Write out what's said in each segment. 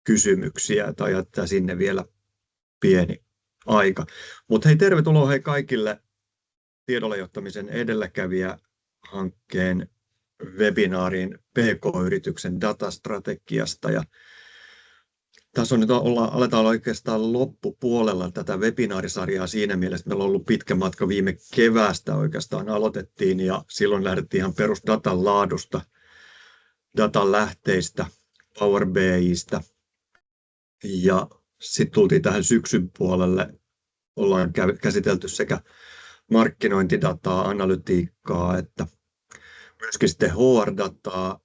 kysymyksiä tai jättää sinne vielä pieni aika. Mutta hei, tervetuloa hei kaikille tiedolle johtamisen edelläkävijä-hankkeen webinaariin PK-yrityksen datastrategiasta. Ja tässä on nyt aletaan olla oikeastaan loppupuolella tätä webinaarisarjaa siinä mielessä, että meillä on ollut pitkä matka viime keväästä oikeastaan aloitettiin ja silloin lähdettiin ihan perusdatan laadusta, datan lähteistä, Power BI:stä ja sitten tultiin tähän syksyn puolelle. Ollaan käsitelty sekä markkinointidataa, analytiikkaa että myöskin sitten HR-dataa.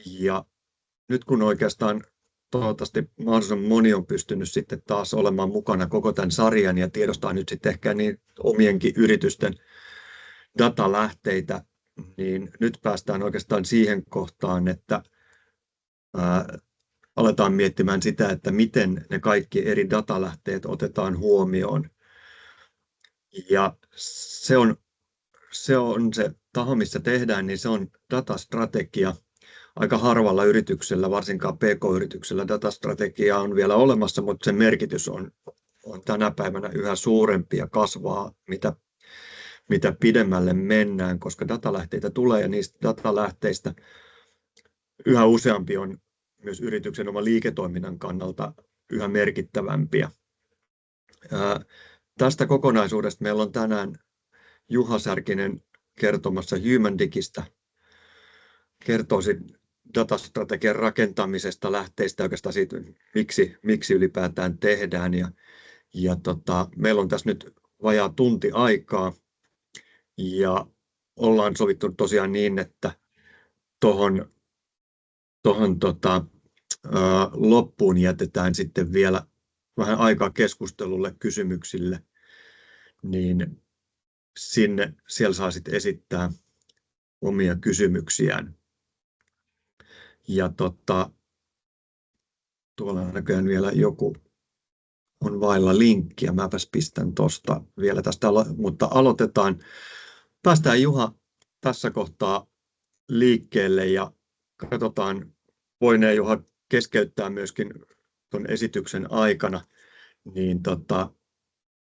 Ja nyt kun oikeastaan toivottavasti mahdollisimman moni on pystynyt sitten taas olemaan mukana koko tämän sarjan ja tiedostaa nyt sitten ehkä niin omienkin yritysten datalähteitä, niin nyt päästään oikeastaan siihen kohtaan, että aletaan miettimään sitä, että miten ne kaikki eri datalähteet otetaan huomioon. Ja se taho, missä tehdään, niin se on datastrategia. Aika harvalla yrityksellä, varsinkaan PK-yrityksellä, datastrategia on vielä olemassa, mutta sen merkitys on tänä päivänä yhä suurempi ja kasvaa, mitä pidemmälle mennään, koska datalähteitä tulee ja niistä datalähteistä yhä useampi on myös yrityksen oman liiketoiminnan kannalta yhä merkittävämpiä. Tästä kokonaisuudesta meillä on tänään Juha Särkinen kertomassa HumanDigistä. Kertoisi datastrategian rakentamisesta, lähteistä oikeastaan siitä, miksi ylipäätään tehdään. Meillä on tässä nyt vajaa tunti aikaa ja ollaan sovittu tosiaan niin, että tuohon loppuun jätetään sitten vielä vähän aikaa keskustelulle, kysymyksille, niin siellä saa sitten esittää omia kysymyksiään. Ja tuolla näköjään vielä joku on vailla linkkiä. Mäpäs pistän tuosta vielä tästä, mutta aloitetaan. Päästään Juha tässä kohtaa liikkeelle ja katsotaan, voinee Juha keskeyttää myöskin tuon esityksen aikana, niin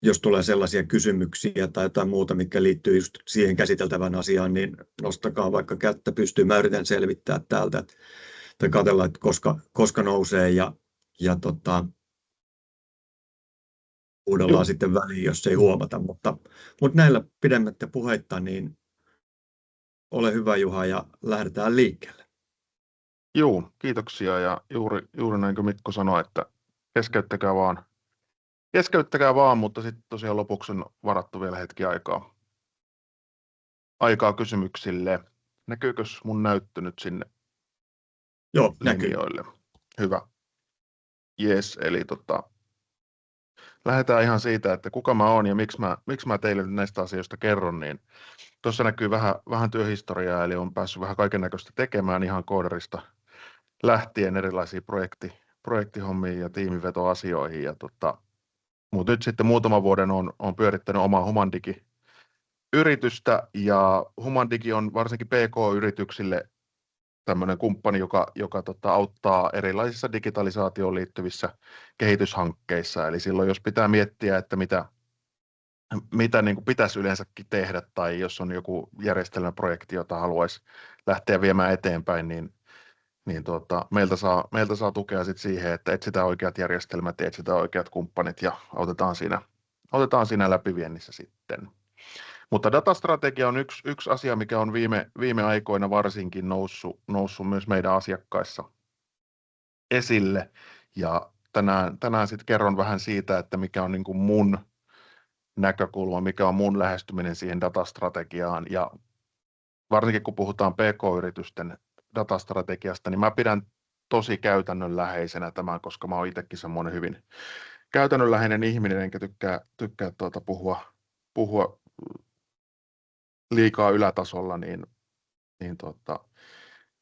jos tulee sellaisia kysymyksiä tai jotain muuta, mikä liittyy just siihen käsiteltävään asiaan, niin nostakaa vaikka kättä pystyyn. Mä yritän selvittää täältä tai katsella, että koska nousee ja huudellaan sitten väliin, jos ei huomata. Mutta näillä pidemmättä puheitta, niin ole hyvä Juha ja lähdetään liikkeelle. Joo, kiitoksia ja juuri näin kuin Mikko sanoi, että keskeyttäkää vaan, mutta sitten tosiaan lopuksi on varattu vielä hetki aikaa kysymyksille. Näkyykö mun näyttö nyt sinne? Joo, näkyy. Linjoille? Hyvä. Jes, eli lähdetään ihan siitä, että kuka mä oon ja miksi mä teille näistä asioista kerron, niin tuossa näkyy vähän työhistoriaa, eli on päässyt vähän kaikennäköistä tekemään ihan koodarista lähtien erilaisiin projektihommiin ja tiimivetoasioihin. Mutta nyt sitten muutaman vuoden on pyörittänyt omaa HumanDigi-yritystä, ja HumanDigi on varsinkin PK-yrityksille tämmöinen kumppani, joka auttaa erilaisissa digitalisaatioon liittyvissä kehityshankkeissa. Eli silloin jos pitää miettiä, että mitä niin kuin pitäisi yleensäkin tehdä, tai jos on joku järjestelmäprojekti, jota haluaisi lähteä viemään eteenpäin, niin meiltä saa tukea sit siihen, että etsitään oikeat järjestelmät ja etsitään oikeat kumppanit ja autetaan siinä läpiviennissä sitten. Mutta datastrategia on yksi asia, mikä on viime aikoina varsinkin noussut myös meidän asiakkaissa esille. Ja tänään sitten kerron vähän siitä, että mikä on niin kuin mun näkökulma, mikä on mun lähestyminen siihen datastrategiaan. Ja varsinkin kun puhutaan PK-yritysten datastrategiasta, niin mä pidän tosi käytännönläheisenä tämän, koska mä oon itsekin semmoinen hyvin käytännönläheinen ihminen, enkä tykkää puhua liikaa ylätasolla, niin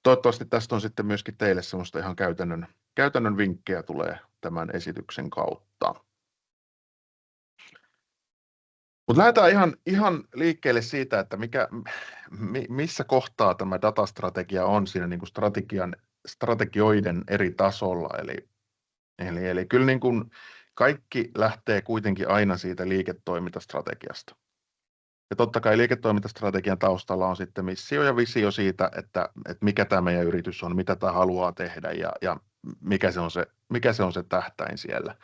toivottavasti tästä on sitten myöskin teille semmoista ihan käytännön vinkkejä tulee tämän esityksen kautta. Mutta lähdetään ihan liikkeelle siitä, että missä kohtaa tämä datastrategia on siinä niin kuin strategioiden eri tasolla. Eli Eli kyllä niin kuin kaikki lähtee kuitenkin aina siitä liiketoimintastrategiasta. Ja totta kai liiketoimintastrategian taustalla on sitten missio ja visio siitä, että mikä tämä meidän yritys on, mitä tämä haluaa tehdä ja mikä se on se tähtäin siellä.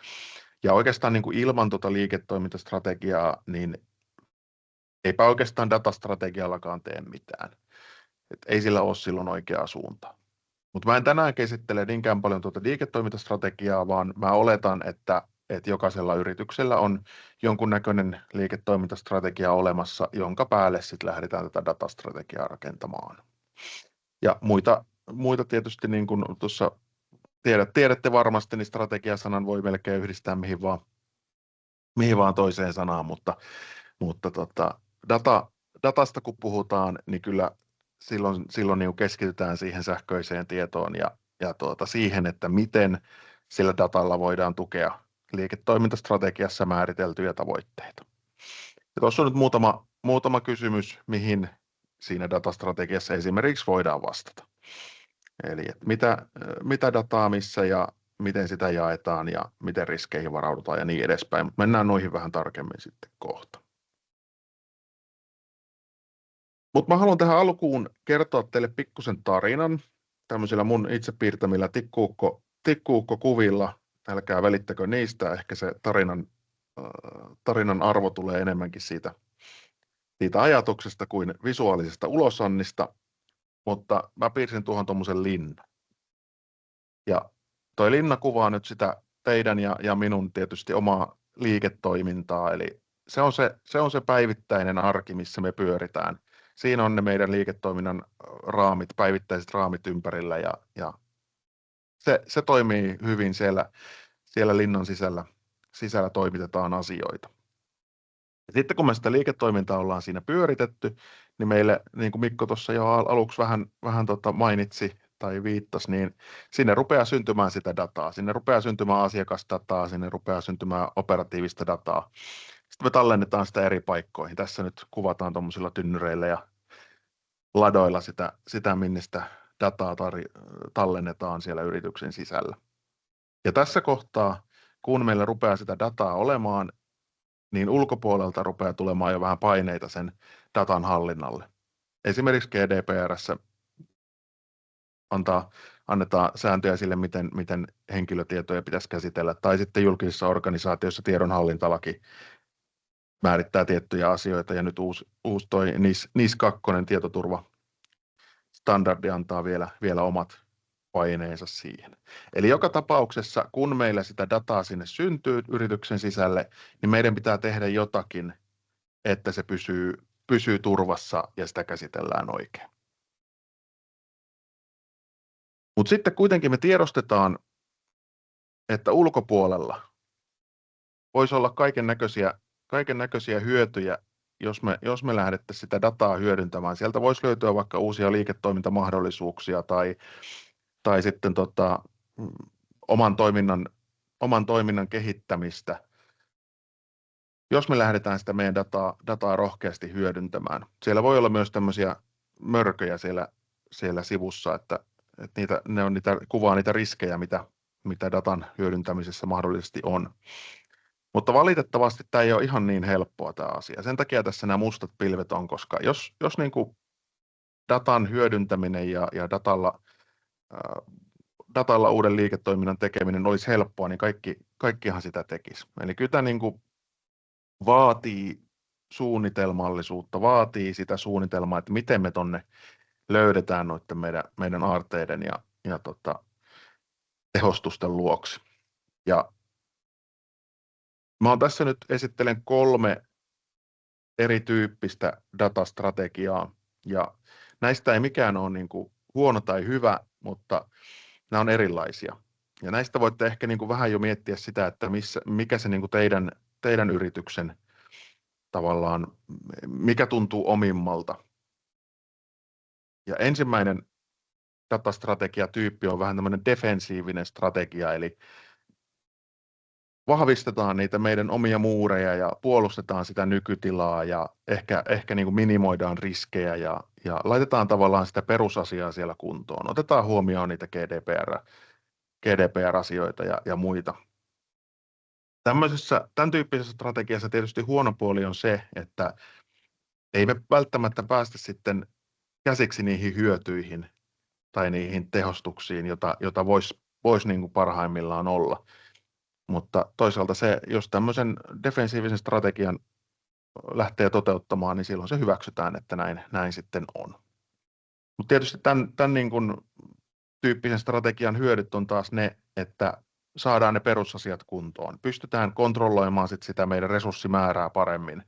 Ja oikeastaan niin kuin ilman tuota liiketoimintastrategiaa, niin eipä oikeastaan datastrategiallakaan tee mitään. Et ei sillä ole silloin oikeaa suuntaa. Mutta mä en tänään käsittele niinkään paljon tuota liiketoimintastrategiaa, vaan mä oletan, että jokaisella yrityksellä on jonkunnäköinen liiketoimintastrategia olemassa, jonka päälle sitten lähdetään tätä datastrategiaa rakentamaan. Ja muita tietysti, niin kuin tuossa tiedätte varmasti, niin strategiasanan voi melkein yhdistää mihin vaan toiseen sanaan, mutta datasta kun puhutaan, niin kyllä silloin niin keskitytään siihen sähköiseen tietoon ja siihen, että miten sillä datalla voidaan tukea liiketoimintastrategiassa määriteltyjä tavoitteita. Ja tuossa on nyt muutama kysymys, mihin siinä datastrategiassa esimerkiksi voidaan vastata. Eli että mitä dataa missä ja miten sitä jaetaan ja miten riskeihin varaudutaan ja niin edespäin. Mutta mennään noihin vähän tarkemmin sitten kohta. Mutta mä haluan tähän alkuun kertoa teille pikkusen tarinan tämmöisillä mun itse piirtämillä tikkuukko-kuvilla. Älkää välittäkö niistä, ehkä se tarinan arvo tulee enemmänkin siitä ajatuksesta kuin visuaalisesta ulosannista, mutta mä piirsin tuohon tuommoisen linnan. Ja toi linna kuvaa nyt sitä teidän ja minun tietysti omaa liiketoimintaa, eli se on se päivittäinen arki, missä me pyöritään. Siinä on ne meidän liiketoiminnan raamit, päivittäiset raamit ympärillä ja se toimii hyvin siellä linnan sisällä toimitetaan asioita. Ja sitten kun me sitä liiketoimintaa ollaan siinä pyöritetty, niin meille, niin kuin Mikko tuossa jo aluksi vähän mainitsi tai viittasi, niin sinne rupeaa syntymään sitä dataa. Sinne rupeaa syntymään asiakasdataa, sinne rupeaa syntymään operatiivista dataa. Sitten me tallennetaan sitä eri paikkoihin. Tässä nyt kuvataan tuommoisilla tynnyreillä ja ladoilla sitä minne sitä dataa tallennetaan siellä yrityksen sisällä. Ja tässä kohtaa, kun meillä rupeaa sitä dataa olemaan, niin ulkopuolelta rupeaa tulemaan jo vähän paineita sen datan hallinnalle. Esimerkiksi GDPR:ssä annetaan sääntöjä sille, miten henkilötietoja pitäisi käsitellä, tai sitten julkisissa organisaatioissa tiedonhallintalaki määrittää tiettyjä asioita, ja nyt uusi toi NIS 2 tietoturvastandardi antaa vielä omat paineensa siihen. Eli joka tapauksessa, kun meillä sitä dataa sinne syntyy yrityksen sisälle, niin meidän pitää tehdä jotakin, että se pysyy turvassa ja sitä käsitellään oikein. Mutta sitten kuitenkin me tiedostetaan, että ulkopuolella voisi olla kaiken näköisiä hyötyjä, jos me lähdettäisiin sitä dataa hyödyntämään. Sieltä voisi löytyä vaikka uusia liiketoimintamahdollisuuksia tai sitten oman toiminnan kehittämistä, jos me lähdetään sitä meidän dataa rohkeasti hyödyntämään. Siellä voi olla myös tämmöisiä mörköjä siellä sivussa, että kuvaa niitä riskejä, mitä datan hyödyntämisessä mahdollisesti on. Mutta valitettavasti tämä ei ole ihan niin helppoa tämä asia. Sen takia tässä nämä mustat pilvet on, koska jos niin kuin datan hyödyntäminen ja datalla uuden liiketoiminnan tekeminen olisi helppoa, niin kaikkihan sitä tekisi. Eli kyllä tämä niin kuin vaatii suunnitelmallisuutta, vaatii sitä suunnitelmaa, että miten me tuonne löydetään noiden meidän aarteiden ja tehostusten luoksi. Ja mä oon tässä nyt esittelen 3 erityyppistä datastrategiaa, ja näistä ei mikään ole niin kuin huono tai hyvä, mutta nämä on erilaisia. Ja näistä voitte ehkä niin kuin vähän jo miettiä sitä, että mikä se niin kuin teidän yrityksen tavallaan, mikä tuntuu omimmalta. Ja ensimmäinen datastrategiatyyppi on vähän tämmöinen defensiivinen strategia, eli vahvistetaan niitä meidän omia muureja ja puolustetaan sitä nykytilaa ja ehkä niin kuin minimoidaan riskejä ja laitetaan tavallaan sitä perusasiaa siellä kuntoon. Otetaan huomioon niitä GDPR GDPR-asioita ja muita. Tämän tyyppisessä strategiassa tietysti huono puoli on se, että ei me välttämättä päästä sitten käsiksi niihin hyötyihin tai niihin tehostuksiin, jota voisi niin kuin parhaimmillaan olla. Mutta toisaalta jos tämmöisen defensiivisen strategian lähtee toteuttamaan, niin silloin se hyväksytään, että näin sitten on. Mutta tietysti tämän niin kuin tyyppisen strategian hyödyt on taas ne, että saadaan ne perusasiat kuntoon. Pystytään kontrolloimaan sitä meidän resurssimäärää paremmin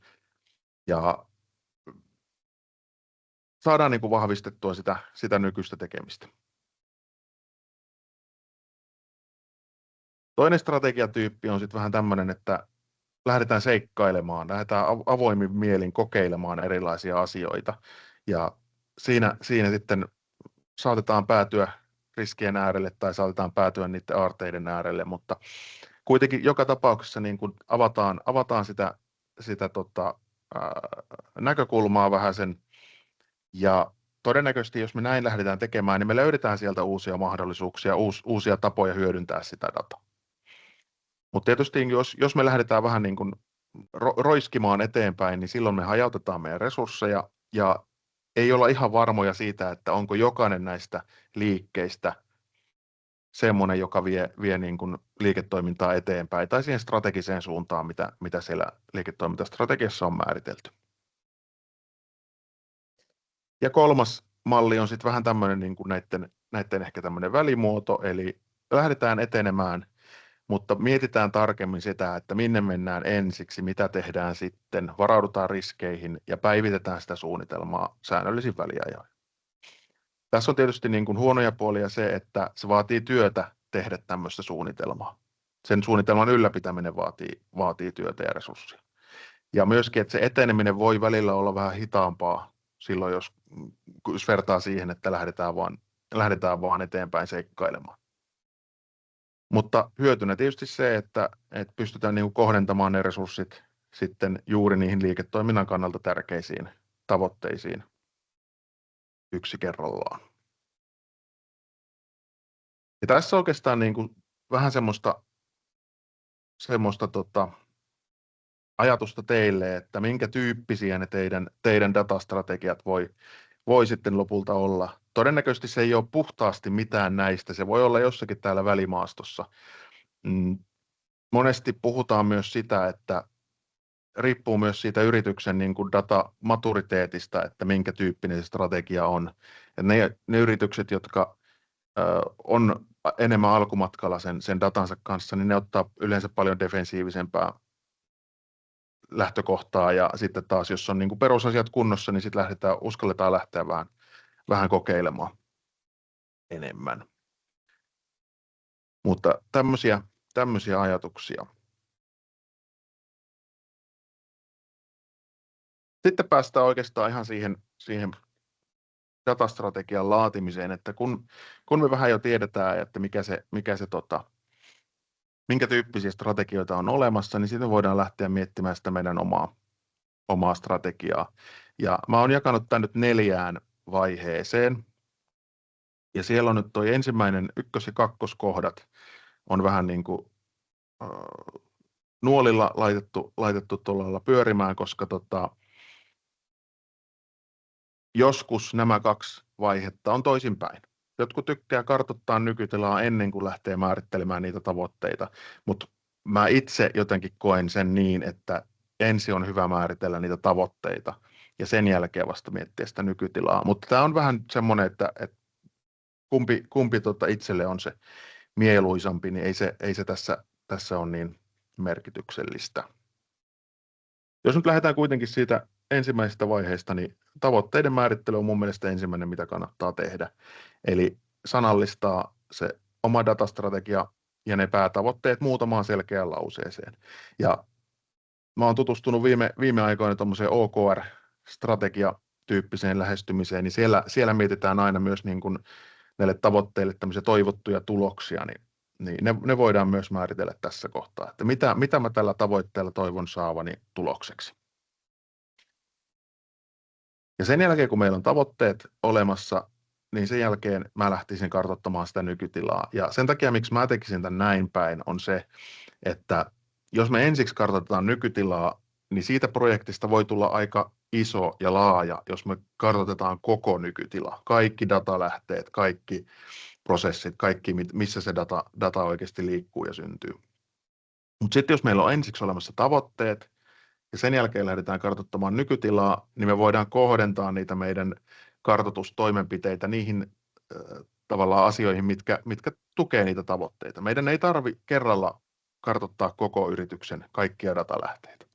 ja saadaan niin kuin vahvistettua sitä nykyistä tekemistä. Toinen strategiatyyppi on sitten vähän tämmöinen, että lähdetään seikkailemaan, lähdetään avoimin mielin kokeilemaan erilaisia asioita ja siinä sitten saatetaan päätyä riskien äärelle tai saatetaan päätyä niiden aarteiden äärelle, mutta kuitenkin joka tapauksessa niin kun avataan sitä näkökulmaa vähäsen ja todennäköisesti jos me näin lähdetään tekemään, niin me löydetään sieltä uusia mahdollisuuksia, uusia tapoja hyödyntää sitä dataa. Mutta tietysti jos me lähdetään vähän niin kuin roiskimaan eteenpäin, niin silloin me hajautetaan meidän resursseja ja ei olla ihan varmoja siitä, että onko jokainen näistä liikkeistä semmoinen, joka vie niin kuin liiketoimintaa eteenpäin tai siihen strategiseen suuntaan, mitä siellä liiketoimintastrategiassa on määritelty. Ja kolmas malli on sitten vähän tämmöinen niin kuin näiden ehkä tämmöinen välimuoto, eli lähdetään etenemään, mutta mietitään tarkemmin sitä, että minne mennään ensiksi, mitä tehdään sitten, varaudutaan riskeihin ja päivitetään sitä suunnitelmaa säännöllisin väliajoin. Tässä on tietysti niin kuin huonoja puolia se, että se vaatii työtä tehdä tämmöistä suunnitelmaa. Sen suunnitelman ylläpitäminen vaatii työtä ja resursseja. Ja myöskin, että se eteneminen voi välillä olla vähän hitaampaa silloin, jos vertaa siihen, että lähdetään vaan eteenpäin seikkailemaan. Mutta hyötynä tietysti se, että pystytään niin kuin kohdentamaan ne resurssit sitten juuri niihin liiketoiminnan kannalta tärkeisiin tavoitteisiin yksi kerrallaan. Ja tässä oikeastaan niin kuin vähän semmoista ajatusta teille, että minkä tyyppisiä ne teidän datastrategiat voi sitten lopulta olla. Todennäköisesti se ei ole puhtaasti mitään näistä, se voi olla jossakin täällä välimaastossa. Monesti puhutaan myös sitä, että riippuu myös siitä yrityksen niin kuin datamaturiteetista, että minkä tyyppinen se strategia on. Ja ne yritykset, jotka on enemmän alkumatkalla sen datansa kanssa, niin ne ottaa yleensä paljon defensiivisempää lähtökohtaa ja sitten taas, jos on niin kuin perusasiat kunnossa, niin sitten uskalletaan lähteä vähän kokeilemaan enemmän. Mutta tämmöisiä ajatuksia. Sitten päästään oikeastaan ihan siihen datastrategian laatimiseen, että kun me vähän jo tiedetään, että minkä tyyppisiä strategioita on olemassa, niin sitten voidaan lähteä miettimään sitä meidän omaa strategiaa. Ja mä oon jakanut tämän nyt 4 vaiheeseen. Ja siellä on nyt toi ensimmäinen 1- ja 2-kohdat on vähän niin kuin nuolilla laitettu tuolla lailla pyörimään, koska joskus nämä 2 vaihetta on toisinpäin. Jotkut tykkää kartoittaa nykytilaa ennen kuin lähtee määrittelemään niitä tavoitteita, mutta mä itse jotenkin koen sen niin, että ensin on hyvä määritellä niitä tavoitteita ja sen jälkeen vasta miettiä sitä nykytilaa. Mutta tämä on vähän semmoinen, että kumpi itselle on se mieluisampi, niin ei se tässä ole niin merkityksellistä. Jos nyt lähdetään kuitenkin siitä ensimmäisestä vaiheesta, niin tavoitteiden määrittely on mun mielestä ensimmäinen, mitä kannattaa tehdä. Eli sanallistaa se oma datastrategia ja ne päätavoitteet muutamaan selkeään lauseeseen. Ja mä oon tutustunut viime aikoina tuommoiseen OKR-strategia-tyyppiseen lähestymiseen, niin siellä mietitään aina myös niin kuin näille tavoitteille tämmöisiä toivottuja tuloksia, niin ne voidaan myös määritellä tässä kohtaa, että mitä mä tällä tavoitteella toivon saavani tulokseksi. Ja sen jälkeen, kun meillä on tavoitteet olemassa, niin sen jälkeen mä lähtisin kartoittamaan sitä nykytilaa. Ja sen takia, miksi mä tekisin tämän näin päin, on se, että jos me ensiksi kartoitetaan nykytilaa, niin siitä projektista voi tulla aika iso ja laaja, jos me kartoitetaan koko nykytila. Kaikki datalähteet, kaikki prosessit, kaikki, missä se data oikeasti liikkuu ja syntyy. Mutta sitten jos meillä on ensiksi olemassa tavoitteet, ja sen jälkeen lähdetään kartoittamaan nykytilaa, niin me voidaan kohdentaa niitä meidän kartoitustoimenpiteitä niihin tavallaan asioihin, mitkä tukee niitä tavoitteita. Meidän ei tarvitse kerralla kartoittaa koko yrityksen kaikkia datalähteitä.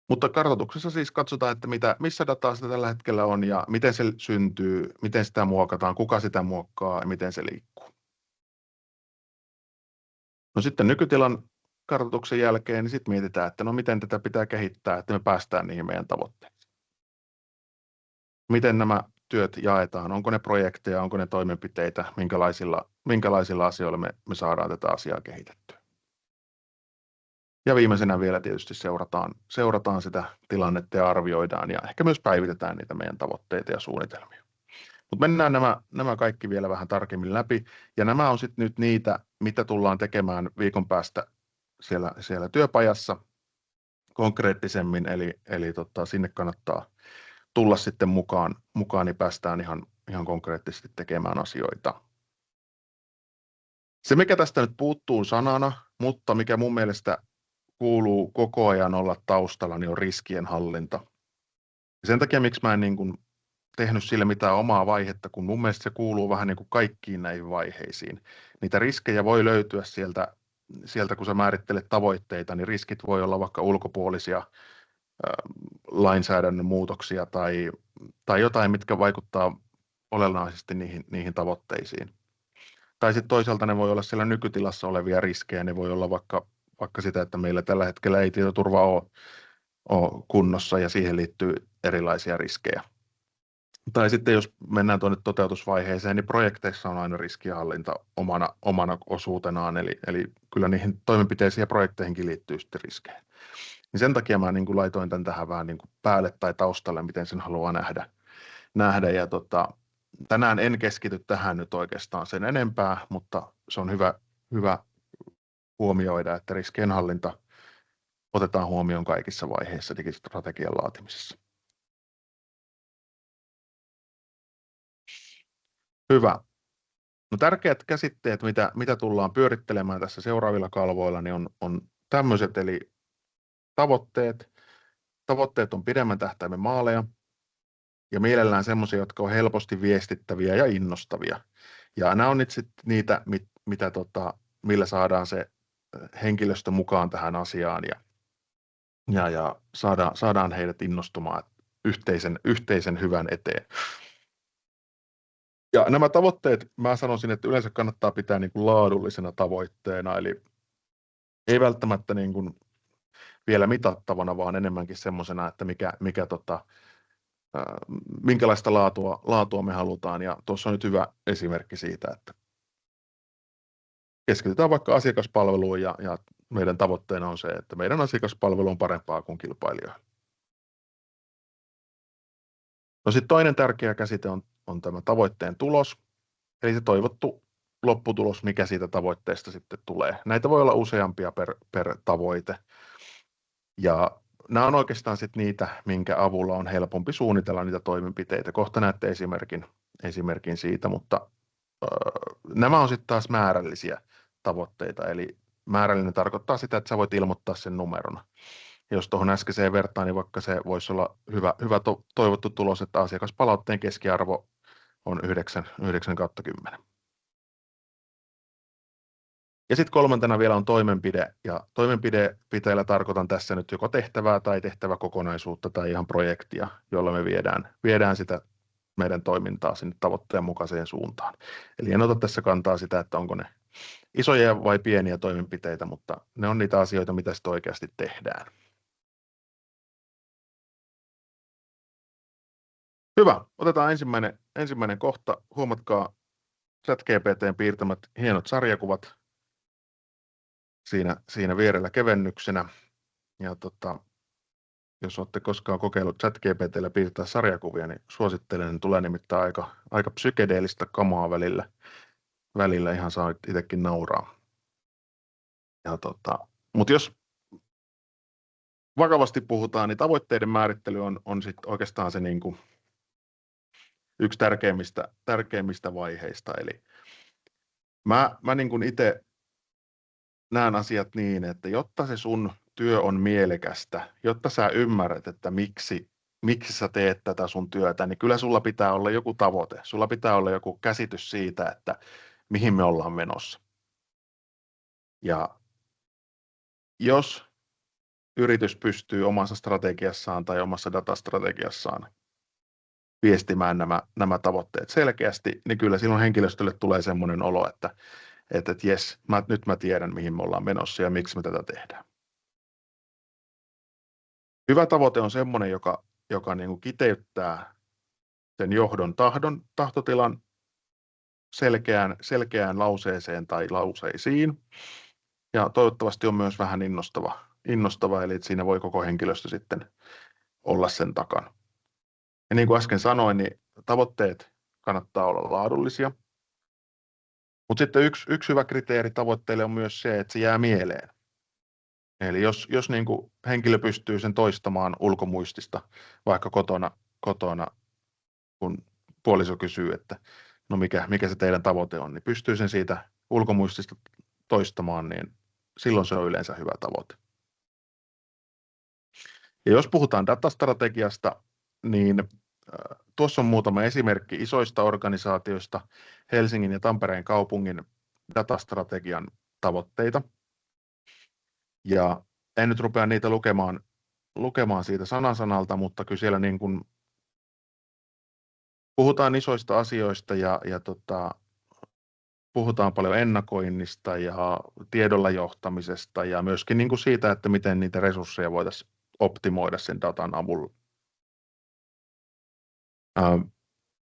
Mutta kartoituksessa siis katsotaan, että missä dataa sitä tällä hetkellä on ja miten se syntyy, miten sitä muokataan, kuka sitä muokkaa ja miten se liikkuu. No sitten nykytilan kartoituksen jälkeen niin sitten mietitään, että no miten tätä pitää kehittää, että me päästään niihin meidän tavoitteisiin. Miten nämä työt jaetaan, onko ne projekteja, onko ne toimenpiteitä, minkälaisilla asioilla me saadaan tätä asiaa kehitettyä. Ja viimeisenä vielä tietysti seurataan sitä tilannetta ja arvioidaan ja ehkä myös päivitetään niitä meidän tavoitteita ja suunnitelmia. Mutta mennään nämä kaikki vielä vähän tarkemmin läpi ja nämä on sitten nyt niitä, mitä tullaan tekemään viikon päästä siellä työpajassa konkreettisemmin, eli sinne kannattaa tulla sitten mukaan niin päästään ihan konkreettisesti tekemään asioita. Se, mikä tästä nyt puuttuu sanana, mutta mikä mun mielestä kuuluu koko ajan olla taustalla, niin on riskien hallinta. Ja sen takia, miksi mä en niin kuin tehnyt sille mitään omaa vaihetta, kun mun mielestä se kuuluu vähän niin kuin kaikkiin näihin vaiheisiin. Niitä riskejä voi löytyä sieltä kun sä määrittelet tavoitteita, niin riskit voi olla vaikka ulkopuolisia lainsäädännön muutoksia tai jotain, mitkä vaikuttaa olennaisesti niihin tavoitteisiin. Tai sitten toisaalta ne voi olla siellä nykytilassa olevia riskejä, ne voi olla vaikka sitä, että meillä tällä hetkellä ei tietoturva ole kunnossa ja siihen liittyy erilaisia riskejä. Tai sitten jos mennään tuonne toteutusvaiheeseen, niin projekteissa on aina riskienhallinta omana osuutenaan, eli kyllä niihin toimenpiteisiin ja projekteihinkin liittyy sitten riskejä. Niin sen takia mä niin kuin laitoin tämän tähän vähän niin kuin päälle tai taustalle, miten sen haluaa nähdä. Ja tänään en keskity tähän nyt oikeastaan sen enempää, mutta se on hyvä huomioida, että riskienhallinta otetaan huomioon kaikissa vaiheissa digistrategian laatimisessa. Hyvä. No tärkeät käsitteet, mitä tullaan pyörittelemään tässä seuraavilla kalvoilla, niin on tämmöiset, eli tavoitteet. Tavoitteet on pidemmän tähtäimen maaleja ja mielellään semmoisia, jotka on helposti viestittäviä ja innostavia. Ja nämä on nyt sitten niitä, millä saadaan se henkilöstö mukaan tähän asiaan ja saadaan heidät innostumaan yhteisen hyvän eteen. Ja nämä tavoitteet, mä sanoisin, että yleensä kannattaa pitää niin kuin laadullisena tavoitteena, eli ei välttämättä niin kuin vielä mitattavana, vaan enemmänkin semmoisena, että minkälaista laatua me halutaan. Ja tuossa on nyt hyvä esimerkki siitä, että keskitytään vaikka asiakaspalveluun ja meidän tavoitteena on se, että meidän asiakaspalvelu on parempaa kuin kilpailijoilla. No sitten toinen tärkeä käsite on tämä tavoitteen tulos, eli se toivottu lopputulos, mikä siitä tavoitteesta sitten tulee. Näitä voi olla useampia per tavoite. Ja nämä on oikeastaan sitten niitä, minkä avulla on helpompi suunnitella niitä toimenpiteitä. Kohta näette esimerkin siitä, mutta nämä on sitten taas määrällisiä tavoitteita. Eli määrällinen tarkoittaa sitä, että sä voit ilmoittaa sen numerona. Ja jos tuohon äskeiseen vertaan, niin vaikka se voisi olla hyvä toivottu tulos, että asiakaspalautteen keskiarvo on 9/10. Ja sitten kolmantena vielä on toimenpide, ja toimenpiteillä tarkoitan tässä nyt joko tehtävää tai tehtäväkokonaisuutta tai ihan projektia, jolla me viedään sitä meidän toimintaa sinne tavoitteen mukaiseen suuntaan. Eli en ota tässä kantaa sitä, että onko ne isoja vai pieniä toimenpiteitä, mutta ne on niitä asioita, mitä sitten oikeasti tehdään. Hyvä, otetaan ensimmäinen kohta. Huomatkaa ChatGPT:n piirtämät hienot sarjakuvat siinä vierellä kevennyksenä. Ja Jos olette koskaan kokeillut ChatGPT:llä piirtää sarjakuvia, niin suosittelen, niin tulee nimittäin aika psykedeellistä kamaa välillä ihan saa itsekin nauraa. Mutta jos vakavasti puhutaan, niin tavoitteiden määrittely on sit oikeastaan se niin kuin yksi tärkeimmistä vaiheista. Eli mä niin kuin itse näen asiat niin, että jotta se sun työ on mielekästä, jotta sä ymmärrät, että miksi sä teet tätä sun työtä, niin kyllä sulla pitää olla joku tavoite. Sulla pitää olla joku käsitys siitä, että mihin me ollaan menossa. Ja jos yritys pystyy omassa strategiassaan tai omassa datastrategiassaan viestimään nämä tavoitteet selkeästi, niin kyllä silloin henkilöstölle tulee semmoinen olo, että jes, nyt mä tiedän, mihin me ollaan menossa ja miksi me tätä tehdään. Hyvä tavoite on semmoinen, joka niin kuin kiteyttää sen johdon tahtotilan selkeään lauseeseen tai lauseisiin. Ja toivottavasti on myös vähän innostava, eli siinä voi koko henkilöstö sitten olla sen takana. Ja niin kuin äsken sanoin, niin tavoitteet kannattaa olla laadullisia. Mutta sitten yksi hyvä kriteeri tavoitteille on myös se, että se jää mieleen. Eli jos niin kuin henkilö pystyy sen toistamaan ulkomuistista, vaikka kotona kun puoliso kysyy, että no mikä se teidän tavoite on, niin pystyy sen siitä ulkomuistista toistamaan, niin silloin se on yleensä hyvä tavoite. Ja jos puhutaan datastrategiasta, niin tuossa on muutama esimerkki isoista organisaatioista, Helsingin ja Tampereen kaupungin datastrategian tavoitteita. Ja en nyt rupea niitä lukemaan siitä sanalta, mutta kyllä siellä niin kuin puhutaan isoista asioista ja puhutaan paljon ennakoinnista ja tiedolla johtamisesta ja myöskin niin kuin siitä, että miten niitä resursseja voitaisiin optimoida sen datan avulla.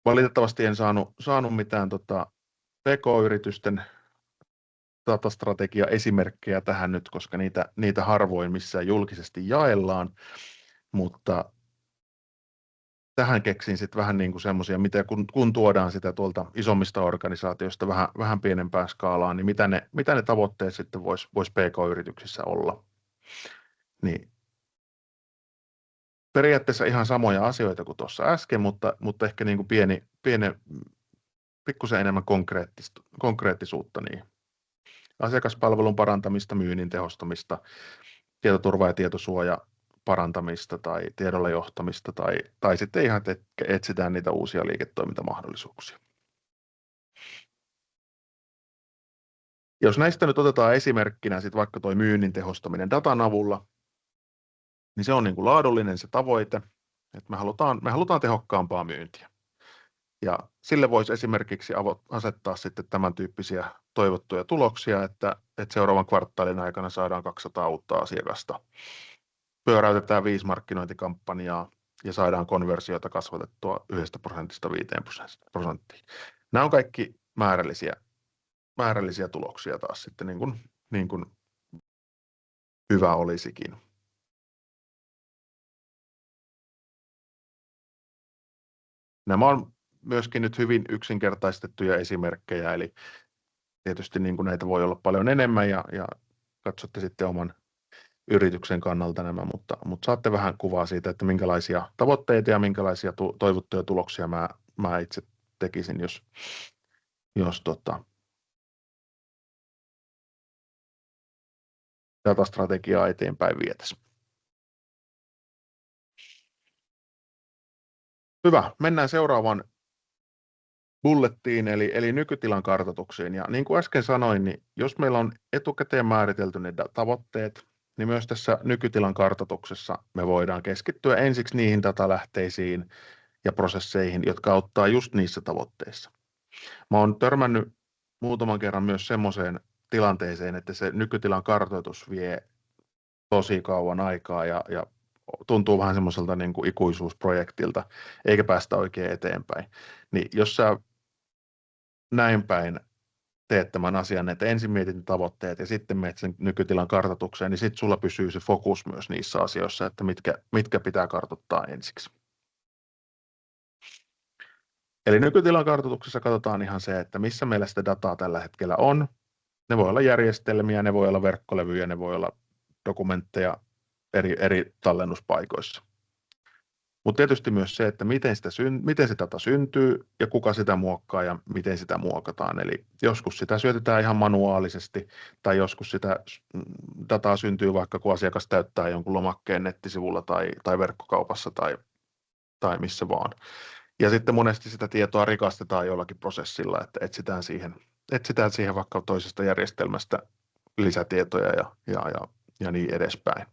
Valitettavasti en saanut mitään PK-yritysten datastrategia-esimerkkejä tähän nyt, koska niitä harvoin missään julkisesti jaellaan, mutta tähän keksin sitten vähän niin kuin semmoisia, kun tuodaan sitä tuolta isommista organisaatioista vähän pienempään skaalaan, niin mitä ne tavoitteet sitten vois PK-yrityksissä olla. Niin periaatteessa ihan samoja asioita kuin tuossa äsken, mutta ehkä niin kuin pikkusen enemmän konkreettisuutta niin. Asiakaspalvelun parantamista, myynnin tehostamista, tietoturva- ja tietosuoja parantamista tai tiedolla johtamista tai sitten ihan etsitään niitä uusia liiketoimintamahdollisuuksia. Jos näistä nyt otetaan esimerkkinä sitten vaikka tuo myynnin tehostaminen datan avulla, niin se on niin kuin laadullinen se tavoite, että me halutaan tehokkaampaa myyntiä. Ja sille voisi esimerkiksi asettaa sitten tämän tyyppisiä toivottuja tuloksia, että seuraavan kvartaalin aikana saadaan 200 uutta asiakasta. Pyöräytetään 5 markkinointikampanjaa ja saadaan konversiota kasvatettua 1%–5%. Nämä on kaikki määrällisiä tuloksia taas sitten niin kuin hyvä olisikin. Nämä on myöskin nyt hyvin yksinkertaistettuja esimerkkejä, eli tietysti niin kuin näitä voi olla paljon enemmän ja katsotte sitten oman yrityksen kannalta nämä, mutta saatte vähän kuvaa siitä, että minkälaisia tavoitteita ja minkälaisia toivottuja tuloksia mä itse tekisin, jos datastrategiaa eteenpäin vietäisiin. Hyvä, mennään seuraavaan bullettiin eli nykytilan kartoituksiin. Ja niin kuin äsken sanoin, niin jos meillä on etukäteen määritelty ne tavoitteet, niin myös tässä nykytilan kartoituksessa me voidaan keskittyä ensiksi niihin datalähteisiin ja prosesseihin, jotka auttaa just niissä tavoitteissa. Mä oon törmännyt muutaman kerran myös semmoiseen tilanteeseen, että se nykytilan kartoitus vie tosi kauan aikaa ja tuntuu vähän semmoiselta niin kuin ikuisuusprojektilta, eikä päästä oikein eteenpäin. Niin jos sä näin päin teet tämän asian, että ensin mietit tavoitteet ja sitten menet sen nykytilan kartoitukseen, niin sitten sulla pysyy se fokus myös niissä asioissa, että mitkä pitää kartoittaa ensiksi. Eli nykytilan kartoituksessa katsotaan ihan se, että missä meillä sitä dataa tällä hetkellä on. Ne voi olla järjestelmiä, ne voi olla verkkolevyjä, ne voi olla dokumentteja eri tallennuspaikoissa. Mutta tietysti myös se, että miten se data syntyy ja kuka sitä muokkaa ja miten sitä muokataan. Eli joskus sitä syötetään ihan manuaalisesti tai joskus sitä dataa syntyy vaikka kun asiakas täyttää jonkun lomakkeen nettisivulla tai verkkokaupassa tai missä vaan. Ja sitten monesti sitä tietoa rikastetaan jollakin prosessilla, että etsitään siihen vaikka toisesta järjestelmästä lisätietoja ja niin edespäin.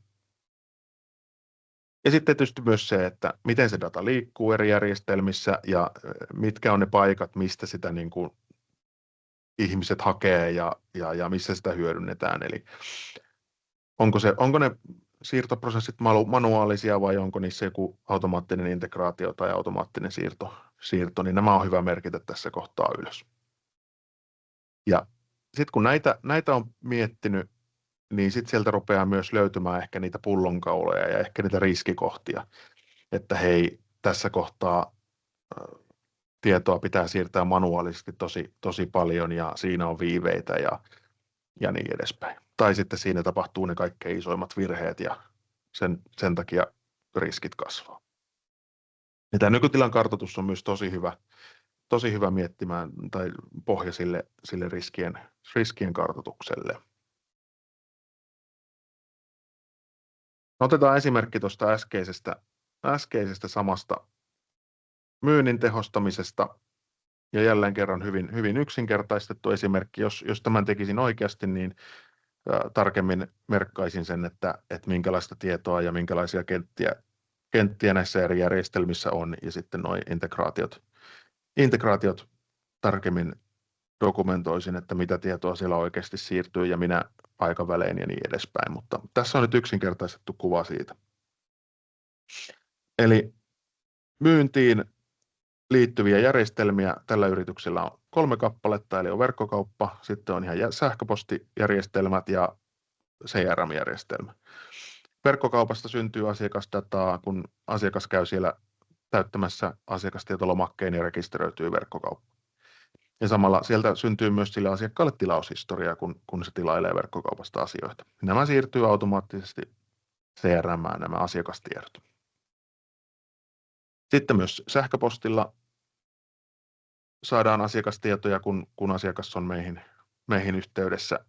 Ja sitten tietysti myös se, että miten se data liikkuu eri järjestelmissä ja mitkä on ne paikat, mistä sitä niin kuin ihmiset hakee ja missä sitä hyödynnetään. Eli onko ne siirtoprosessit manuaalisia vai onko niissä joku automaattinen integraatio tai automaattinen siirto, niin nämä on hyvä merkitä tässä kohtaa ylös. Ja sitten kun näitä on miettinyt, niin sitten sieltä rupeaa myös löytymään ehkä niitä pullonkauloja ja ehkä niitä riskikohtia, että hei, tässä kohtaa tietoa pitää siirtää manuaalisesti tosi paljon ja siinä on viiveitä ja niin edespäin. Tai sitten siinä tapahtuu ne kaikkein isoimmat virheet ja sen takia riskit kasvaa. Ja tämä nykytilan kartoitus on myös tosi hyvä miettimään tai pohja sille riskien kartoitukselle. Otetaan esimerkki tuosta äskeisestä samasta myynnin tehostamisesta. Ja jälleen kerran hyvin yksinkertaistettu esimerkki. Jos tämän tekisin oikeasti, niin tarkemmin merkkaisin sen, että minkälaista tietoa ja minkälaisia kenttiä näissä eri järjestelmissä on. Ja sitten nuo integraatiot tarkemmin dokumentoisin, että mitä tietoa siellä oikeasti siirtyy ja minä aikavälein ja niin edespäin. Mutta tässä on nyt yksinkertaistettu kuva siitä. Eli myyntiin liittyviä järjestelmiä tällä yrityksellä on 3 kappaletta, eli on verkkokauppa, sitten on ihan sähköpostijärjestelmät ja CRM-järjestelmä. Verkkokaupasta syntyy asiakasdataa, kun asiakas käy siellä täyttämässä asiakastietolomakkeen ja rekisteröityy verkkokauppaan. Ja samalla sieltä syntyy myös sille asiakkaalle tilaushistoria, kun se tilailee verkkokaupasta asioita. Nämä siirtyy automaattisesti CRM:ään nämä asiakastiedot. Sitten myös sähköpostilla saadaan asiakastietoja, kun asiakas on meihin yhteydessä,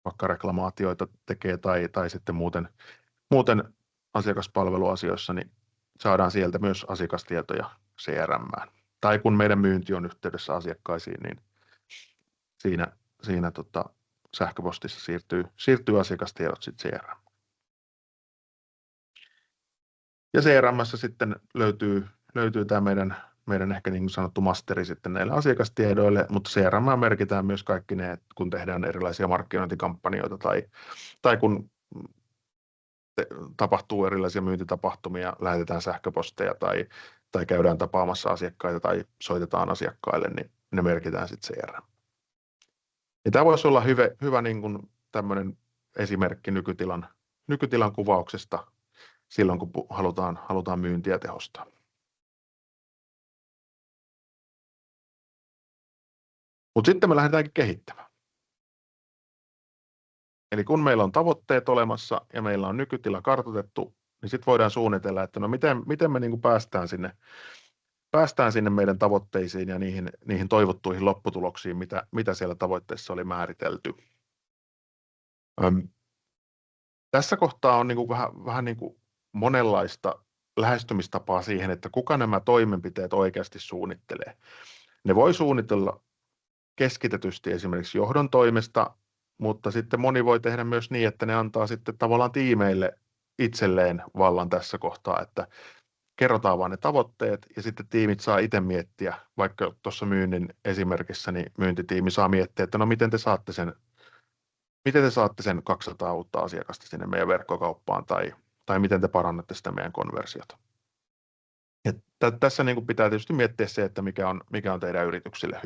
vaikka reklamaatioita tekee tai sitten muuten asiakaspalveluasioissa, niin saadaan sieltä myös asiakastietoja CRM:ään. Tai kun meidän myynti on yhteydessä asiakkaisiin, niin siinä sähköpostissa siirtyy asiakastiedot sitten CRM. Ja CRM:ssä sitten löytyy tämä meidän ehkä niin kuin sanottu masteri sitten näille asiakastiedoille, mutta CRM:ään merkitään myös kaikki ne, kun tehdään erilaisia markkinointikampanjoita tai kun tapahtuu erilaisia myyntitapahtumia, lähetetään sähköposteja tai käydään tapaamassa asiakkaita tai soitetaan asiakkaille, niin ne merkitään sitten CRM. Ja tämä voisi olla hyvä niin kuin tämmöinen esimerkki nykytilan kuvauksesta silloin, kun halutaan myyntiä tehostaa. Mutta sitten me lähdetäänkin kehittämään. Eli kun meillä on tavoitteet olemassa ja meillä on nykytila kartoitettu, niin sitten voidaan suunnitella, että no miten me niin kuin päästään sinne meidän tavoitteisiin ja niihin toivottuihin lopputuloksiin, mitä siellä tavoitteissa oli määritelty. Tässä kohtaa on niin kuin vähän niin kuin monenlaista lähestymistapaa siihen, että kuka nämä toimenpiteet oikeasti suunnittelee. Ne voi suunnitella keskitetysti esimerkiksi johdon toimesta, mutta sitten moni voi tehdä myös niin, että ne antaa sitten tavallaan tiimeille itselleen vallan tässä kohtaa, että kerrotaan vaan ne tavoitteet ja sitten tiimit saa itse miettiä, vaikka tuossa myynnin esimerkissä, niin myyntitiimi saa miettiä, että no miten te saatte sen 200 uutta asiakasta sinne meidän verkkokauppaan tai miten te parannatte sitä meidän konversiota. Tässä niin kuin pitää tietysti miettiä se, että mikä on teidän yrityksille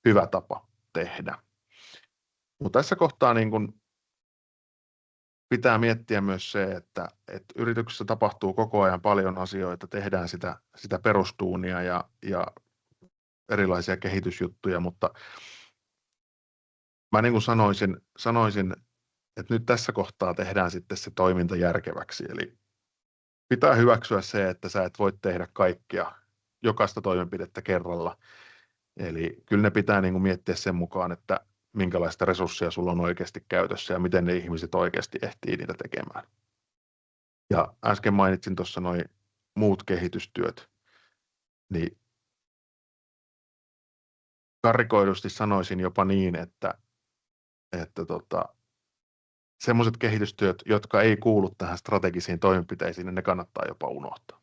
hyvä tapa. tehdä. Mutta tässä kohtaa niin kun pitää miettiä myös se, että yrityksessä tapahtuu koko ajan paljon asioita, tehdään sitä perustuunia ja erilaisia kehitysjuttuja, mutta mä niin kuin sanoisin, että nyt tässä kohtaa tehdään sitten se toiminta järkeväksi. Eli pitää hyväksyä se, että sä et voi tehdä kaikkea, jokaista toimenpidettä kerralla. Eli kyllä ne pitää niin kuin miettiä sen mukaan, että minkälaista resursseja sulla on oikeasti käytössä ja miten ne ihmiset oikeasti ehtii niitä tekemään. Ja äsken mainitsin tuossa nuo muut kehitystyöt, niin karrikoidusti sanoisin jopa niin, että semmoiset kehitystyöt, jotka ei kuulu tähän strategisiin toimenpiteisiin, niin ne kannattaa jopa unohtaa.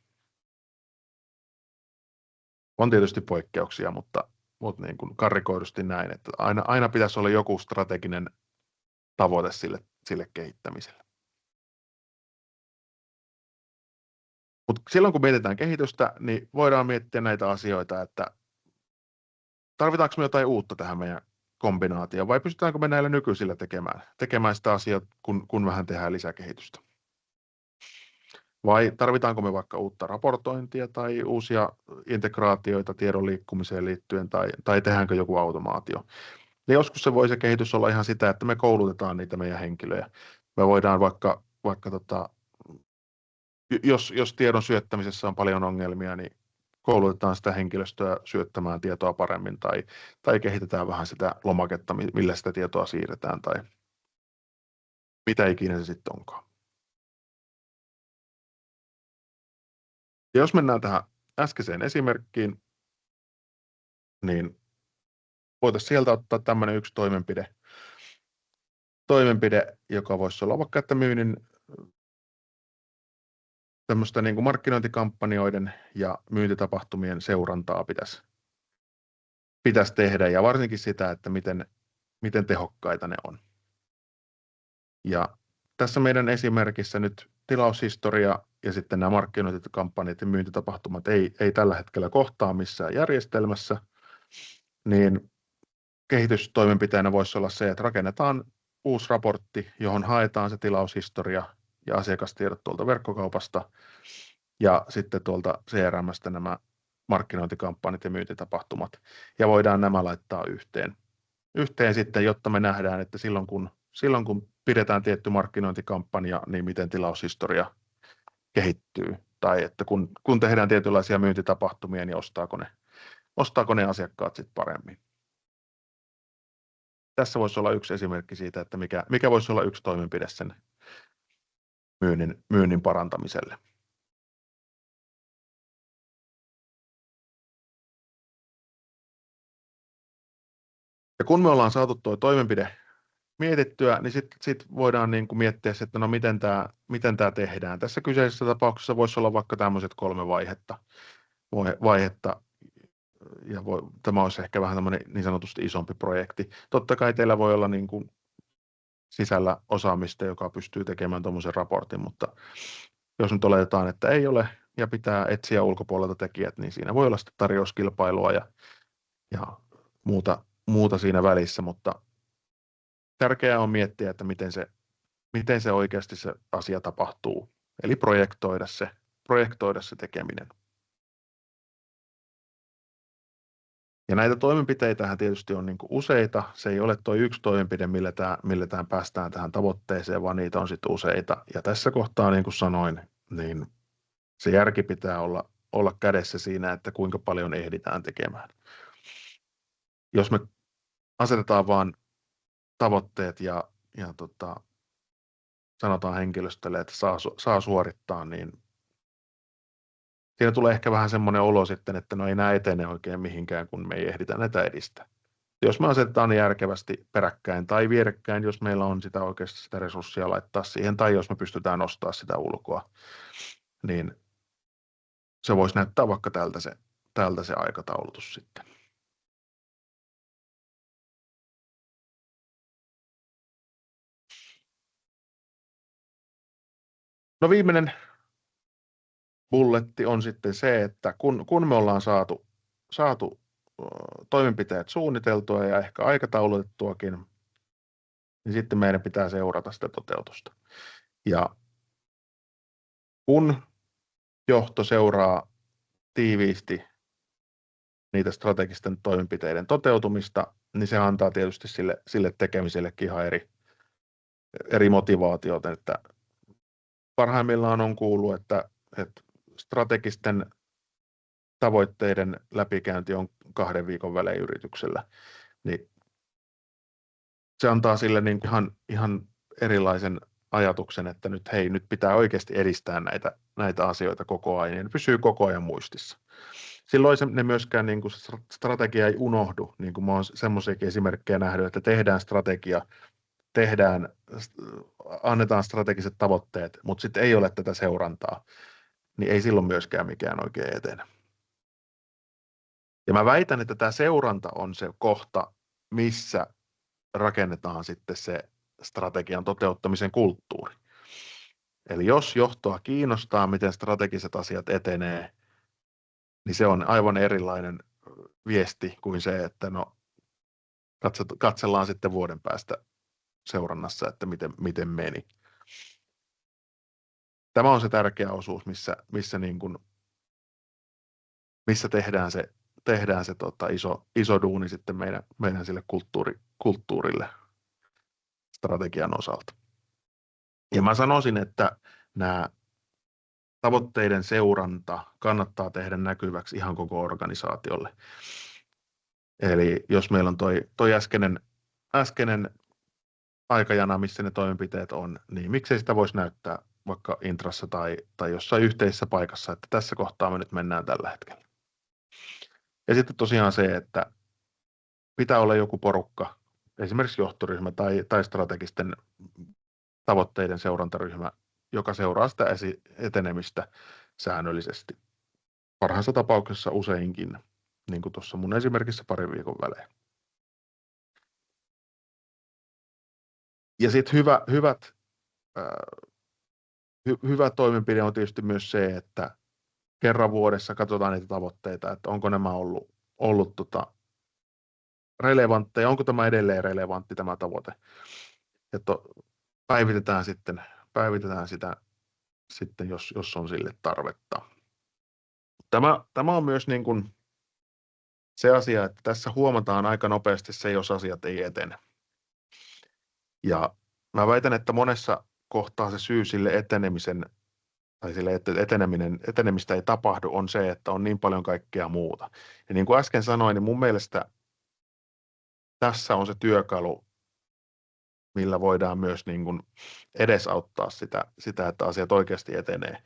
On tietysti poikkeuksia, mutta niin kuin karrikoidusti näin, että aina pitäisi olla joku strateginen tavoite sille kehittämiselle. Mutta silloin kun mietitään kehitystä, niin voidaan miettiä näitä asioita, että tarvitaanko me jotain uutta tähän meidän kombinaatioon vai pystytäänkö me näillä nykyisillä tekemään sitä asiaa, kun vähän tehdään lisäkehitystä. Vai tarvitaanko me vaikka uutta raportointia tai uusia integraatioita tiedon liikkumiseen liittyen tai tehdäänkö joku automaatio. Niin joskus se kehitys olla ihan sitä, että me koulutetaan niitä meidän henkilöjä. Me voidaan vaikka jos tiedon syöttämisessä on paljon ongelmia, niin koulutetaan sitä henkilöstöä syöttämään tietoa paremmin tai kehitetään vähän sitä lomaketta, millä sitä tietoa siirretään tai mitä ikinä se sitten onkaan. Ja jos mennään tähän äskeiseen esimerkkiin, niin voitaisiin sieltä ottaa tämmöinen yksi toimenpide, joka voisi olla vaikka, että myynnin tämmöistä niin kuin markkinointikampanjoiden ja myyntitapahtumien seurantaa pitäisi tehdä ja varsinkin sitä, että miten tehokkaita ne on. Ja tässä meidän esimerkissä nyt tilaushistoria ja sitten nämä markkinointikampanjat ja myyntitapahtumat ei tällä hetkellä kohtaa missään järjestelmässä, niin kehitystoimenpiteenä voisi olla se, että rakennetaan uusi raportti, johon haetaan se tilaushistoria ja asiakastiedot tuolta verkkokaupasta ja sitten tuolta CRM:stä nämä markkinointikampanjat ja myyntitapahtumat ja voidaan nämä laittaa yhteen sitten, jotta me nähdään, että silloin kun pidetään tietty markkinointikampanja, niin miten tilaushistoria kehittyy tai että kun tehdään tietynlaisia myyntitapahtumia, niin ostaako ne asiakkaat sitten paremmin. Tässä voisi olla yksi esimerkki siitä, että mikä voisi olla yksi toimenpide sen myynnin parantamiselle. Ja kun me ollaan saatu tuo toimenpide mietittyä, niin sit voidaan niin kuin miettiä, että no miten tämä tehdään. Tässä kyseisessä tapauksessa voisi olla vaikka tämmöiset 3 vaihetta ja tämä olisi ehkä vähän tämmöinen niin sanotusti isompi projekti. Totta kai teillä voi olla niin kuin sisällä osaamista, joka pystyy tekemään tuommoisen raportin, mutta jos nyt oletetaan, että ei ole ja pitää etsiä ulkopuolelta tekijät, niin siinä voi olla sitten tarjouskilpailua ja muuta siinä välissä, mutta tärkeää on miettiä, että miten se oikeasti se asia tapahtuu, eli projektoida se tekeminen. Ja näitä toimenpiteitähän tietysti on niin kuin useita. Se ei ole tuo yksi toimenpide, millä päästään tähän tavoitteeseen, vaan niitä on sitten useita. Ja tässä kohtaa, niin kuin sanoin, niin se järki pitää olla kädessä siinä, että kuinka paljon ehditään tekemään. Jos me asetetaan vaan tavoitteet ja sanotaan henkilöstölle, että saa suorittaa, niin siinä tulee ehkä vähän semmoinen olo sitten, että no ei nämä etene oikein mihinkään, kun me ei ehditä näitä edistää. Jos me asetetaan ne järkevästi peräkkäin tai vierekkäin, jos meillä on sitä oikeasti sitä resurssia laittaa siihen, tai jos me pystytään nostamaan sitä ulkoa, niin se voisi näyttää vaikka tältä se aikataulutus sitten. No viimeinen bulletti on sitten se, että kun me ollaan saatu toimenpiteet suunniteltua ja ehkä aikataulutettuakin, niin sitten meidän pitää seurata sitä toteutusta. Ja kun johto seuraa tiiviisti niitä strategisten toimenpiteiden toteutumista, niin se antaa tietysti sille tekemisellekin ihan eri motivaatiota, että parhaimmillaan on kuullut, että strategisten tavoitteiden läpikäynti on 2 viikon välein yrityksellä, niin se antaa sille niin ihan erilaisen ajatuksen, että nyt pitää oikeasti edistää näitä asioita koko ajan, ja ne pysyy koko ajan muistissa. Silloin ne myöskään niin kuin strategia ei unohdu, niin kuin mä oon semmoisiakin esimerkkejä nähnyt, että tehdään strategia, annetaan strategiset tavoitteet, mutta sitten ei ole tätä seurantaa, niin ei silloin myöskään mikään oikein etene. Ja mä väitän, että tämä seuranta on se kohta, missä rakennetaan sitten se strategian toteuttamisen kulttuuri. Eli jos johtoa kiinnostaa, miten strategiset asiat etenee, niin se on aivan erilainen viesti kuin se, että katsellaan sitten vuoden päästä seurannassa, että miten meni. Tämä on se tärkeä osuus, missä tehdään se iso duuni sitten meidän sille kulttuurille strategian osalta. Ja mä sanoisin, että nämä tavoitteiden seuranta kannattaa tehdä näkyväksi ihan koko organisaatiolle. Eli jos meillä on toi äskeinen aikajana, missä ne toimenpiteet on, niin miksei sitä voisi näyttää vaikka intrassa tai jossain yhteisessä paikassa, että tässä kohtaa me nyt mennään tällä hetkellä. Ja sitten tosiaan se, että pitää olla joku porukka, esimerkiksi johtoryhmä tai strategisten tavoitteiden seurantaryhmä, joka seuraa sitä etenemistä säännöllisesti. Parhaassa tapauksessa useinkin, niin kuin tuossa mun esimerkissä 2 viikon välein. Ja sitten hyvä toimenpide on tietysti myös se, että kerran vuodessa katsotaan niitä tavoitteita, että onko nämä ollut relevantteja, onko tämä edelleen relevantti tämä tavoite. Että päivitetään sitä sitten, jos on sille tarvetta. Tämä on myös niin kuin se asia, että tässä huomataan aika nopeasti se, jos asiat ei etene. Ja mä väitän, että monessa kohtaa se syy sille etenemisen tai sille, että etenemistä ei tapahdu, on se, että on niin paljon kaikkea muuta. Ja niin kuin äsken sanoin, niin mun mielestä tässä on se työkalu, millä voidaan myös niin kuin edesauttaa sitä, että asiat oikeasti etenee.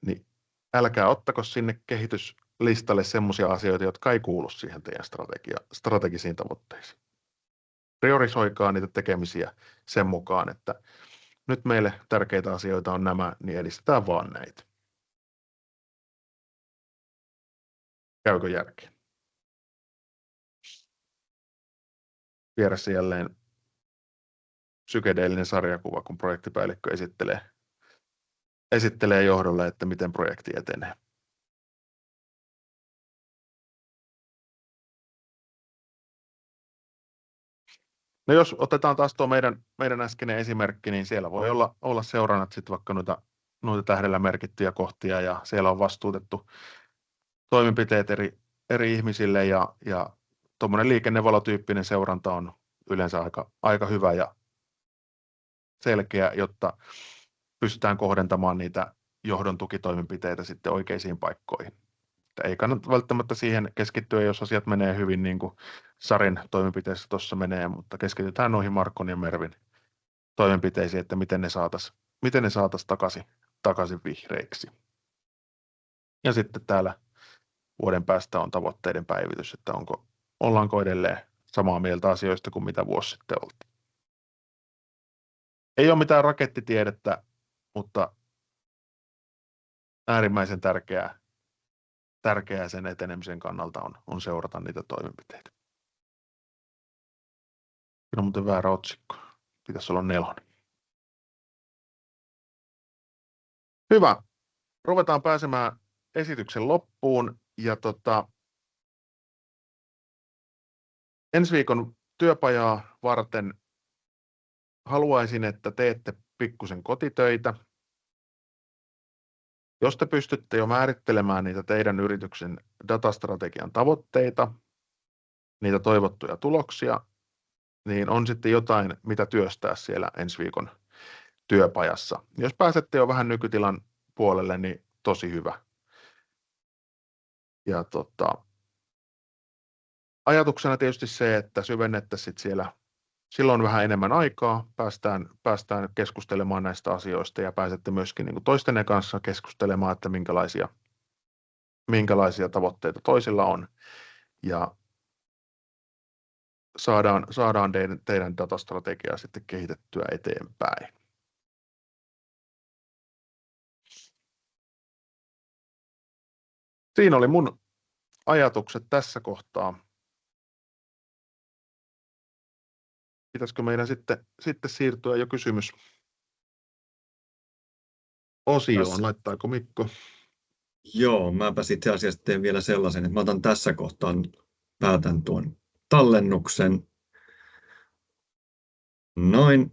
Niin älkää ottako sinne kehityslistalle semmoisia asioita, jotka ei kuulu siihen teidän strategisiin tavoitteisiin. Priorisoikaa niitä tekemisiä sen mukaan, että nyt meille tärkeitä asioita on nämä, niin edistetään vaan näitä. Käykö järkeä? Vieressä jälleen psykedeellinen sarjakuva, kun projektipäällikkö esittelee johdolle, että miten projekti etenee. No jos otetaan taas tuo meidän äskeinen esimerkki, niin siellä voi olla seurannat sitten vaikka noita tähdellä merkittyjä kohtia, ja siellä on vastuutettu toimenpiteet eri ihmisille, ja tuommoinen liikennevalotyyppinen seuranta on yleensä aika hyvä ja selkeä, jotta pystytään kohdentamaan niitä johdon tukitoimenpiteitä sitten oikeisiin paikkoihin. Ei kannata välttämättä siihen keskittyä, jos asiat menee hyvin, niin kuin Sarin toimenpiteessä tuossa menee, mutta keskitytään noihin Markon ja Mervin toimenpiteisiin, että miten ne saataisiin takaisin vihreiksi. Ja sitten täällä vuoden päästä on tavoitteiden päivitys, että ollaanko edelleen samaa mieltä asioista kuin mitä vuosi sitten oltiin. Ei ole mitään rakettitiedettä, mutta äärimmäisen tärkeää sen etenemisen kannalta on seurata niitä toimenpiteitä. Siinä on muuten väärä otsikko. Pitäisi olla 4. Hyvä. Ruvetaan pääsemään esityksen loppuun. Ja ensi viikon työpajaa varten haluaisin, että teette pikkusen kotitöitä. Jos te pystytte jo määrittelemään niitä teidän yrityksen datastrategian tavoitteita, niitä toivottuja tuloksia, niin on sitten jotain, mitä työstää siellä ensi viikon työpajassa. Jos pääsette jo vähän nykytilan puolelle, niin tosi hyvä. Ja ajatuksena tietysti se, että syvennettäisiin siellä silloin vähän enemmän aikaa, päästään keskustelemaan näistä asioista ja pääsette myöskin niin kuin toistenne kanssa keskustelemaan, että minkälaisia tavoitteita toisilla on ja saadaan teidän datastrategiaa sitten kehitettyä eteenpäin. Siinä oli mun ajatukset tässä kohtaa. Pitäisikö meidän sitten siirtyä jo kysymysosioon? Laittaako Mikko? Joo, mäpä itse asiassa teen vielä sellaisen, että mä otan tässä kohtaa, päätän tuon tallennuksen. Noin.